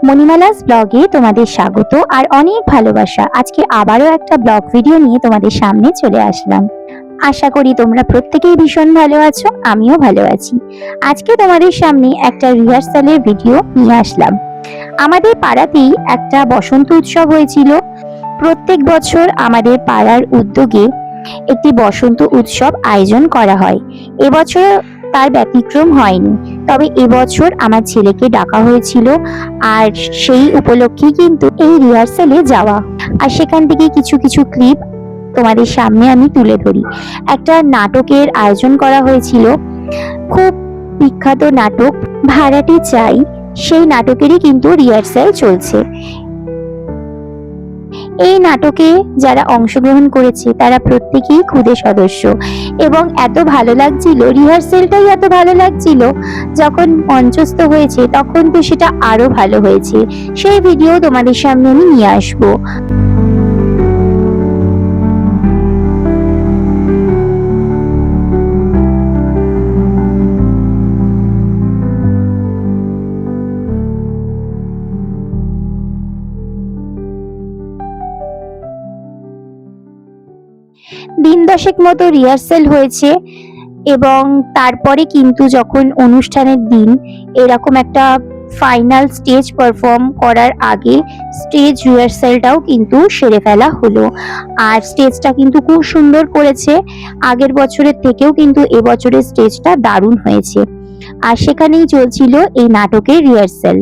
মণিমালাস ব্লগে তোমাদের স্বাগত আর অনেক ভালোবাসা। আজকে আবারও একটা ব্লগ ভিডিও নিয়ে তোমাদের সামনে চলে আসলাম। আশা করি তোমরা প্রত্যেকেই ভীষণ ভালো আছো, আমিও ভালো আছি। আজকে তোমাদের সামনে একটা রিহার্সালের ভিডিও নিয়ে আসলাম। আমাদের পাড়াতেই একটা বসন্ত উৎসব হয়েছিল। প্রত্যেক বছর আমাদের পাড়ার উদ্যোগে একটি বসন্ত উৎসব আয়োজন করা হয়। এবছর তার ব্যতিক্রম হয়নি, তবে এবছর আমার ছেলেকে ডাকা হয়েছিল আর সেই উপলক্ষে কিন্তু এই রিহার্সালে যাওয়া। আর সেখান থেকে কিছু কিছু ক্লিপ তোমাদের সামনে আমি তুলে ধরি। একটা নাটকের আয়োজন করা হয়েছিল, খুব বিখ্যাত নাটক ভাড়াটে চাই, সেই নাটকেরই কিন্তু রিহার্সাল চলছে। এই নাটকে যারা অংশগ্রহণ করেছে তারা প্রত্যেকেই খুদে সদস্য এবং এত ভালো লাগছিল, রিহার্সেলটাই এত ভালো লাগছিল, যখন মঞ্চস্থ হয়েছে তখন তো সেটা আরো ভালো হয়েছে। সেই ভিডিও তোমাদের সামনে আমি নিয়ে আসবো। দিন দশেক মতো রিহার্সেল হয়েছে এবং তারপরে কিন্তু যখন অনুষ্ঠানের দিন এরকম একটা ফাইনাল স্টেজ পারফর্ম করার আগে স্টেজ রিহার্সালটাও কিন্তু সেরে ফেলা হলো। আর স্টেজটা কিন্তু খুব সুন্দর করেছে, আগের বছরের থেকেও কিন্তু এবছরের স্টেজটা দারুণ হয়েছে। আর সেখানেই চলছিল এই নাটকের রিহার্সাল।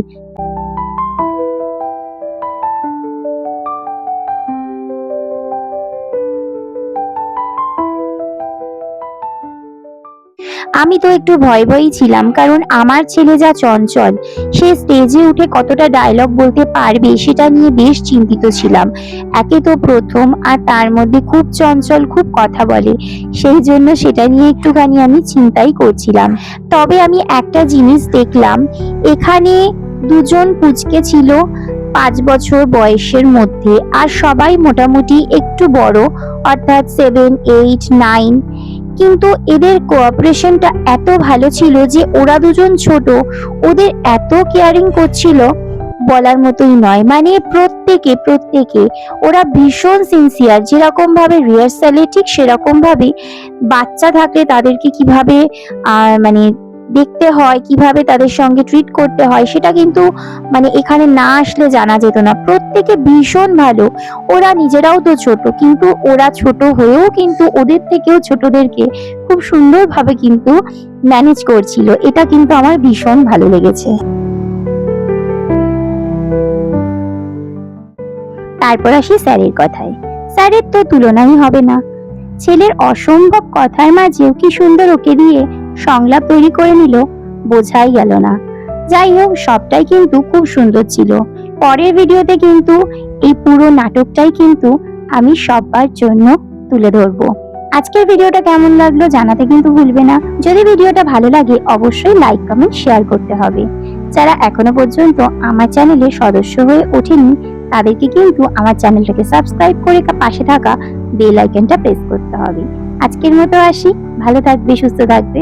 আমি তো একটু ভয় ভয়ই ছিলাম, কারণ আমার ছেলে যা চঞ্চল, সে স্টেজে উঠে কতটা ডায়লগ বলতে পারবে সেটা নিয়ে বেশ চিন্তিত ছিলাম। একে তো প্রথম, আর তার মধ্যে খুব চঞ্চল, খুব কথা বলে, সেই জন্য সেটা নিয়ে একটুখানি আমি চিন্তাই করছিলাম। তবে আমি একটা জিনিস দেখলাম, এখানে দুজন পুচকে ছিল 5 বছর বয়সের মধ্যে, আর সবাই মোটামুটি একটু বড়, অর্থাৎ 7, 8, 9। কিন্তু এদের কোঅপারেশনটা এত ভালো ছিল যে ওরা দুজন ছোট, ওদের এত কেয়ারিং করছিল বলার মতোই নয়। মানে প্রত্যেকে ওরা ভীষণ সিনসিয়ার। যেরকম ভাবে রিহার্সালে ঠিক সেরকম ভাবে বাচ্চা থাকলে তাদেরকে কিভাবে মানে দেখতে হয়, কিভাবে তাদের সঙ্গে ট্রিট করতে হয়, সেটা কিন্তু মানে এখানে না আসলে জানা যেত না। প্রত্যেকে ভীষণ ভালো। ওরা নিজেরাও তো ছোট, কিন্তু ওরা ছোট হয়েও কিন্তু ওদের থেকেও ছোটদেরকে খুব সুন্দরভাবে কিন্তু ম্যানেজ করছিল। এটা কিন্তু আমার ভীষণ ভালো লেগেছে। তারপর আসি স্যারের কথায়। স্যারের তো তুলনাই হবে না। ছেলের অসম্ভব কথার মাঝেও কি সুন্দর ওকে দিয়ে সংলাপ তৈরি করে নিল, বোঝাই গেল না। যাই হোক, সবটাই কিন্তু খুব সুন্দর ছিল। পরের ভিডিওতে কিন্তু এই পুরো নাটকটাই কিন্তু আমি সবার জন্য তুলে ধরবো। আজকের ভিডিওটা কেমন লাগলো জানাতে কিন্তু ভুলবে না। যদি ভিডিওটা ভালো লাগে অবশ্যই লাইক, কমেন্ট, শেয়ার করতে হবে। যারা এখনো পর্যন্ত আমার চ্যানেলে সদস্য হয়ে ওঠেনি তাদেরকে কিন্তু আমার চ্যানেলটাকে সাবস্ক্রাইব করে পাশে থাকা বেল আইকনটা প্রেস করতে হবে। আজকের মতো আসি, ভালো থাকবে, সুস্থ থাকবে।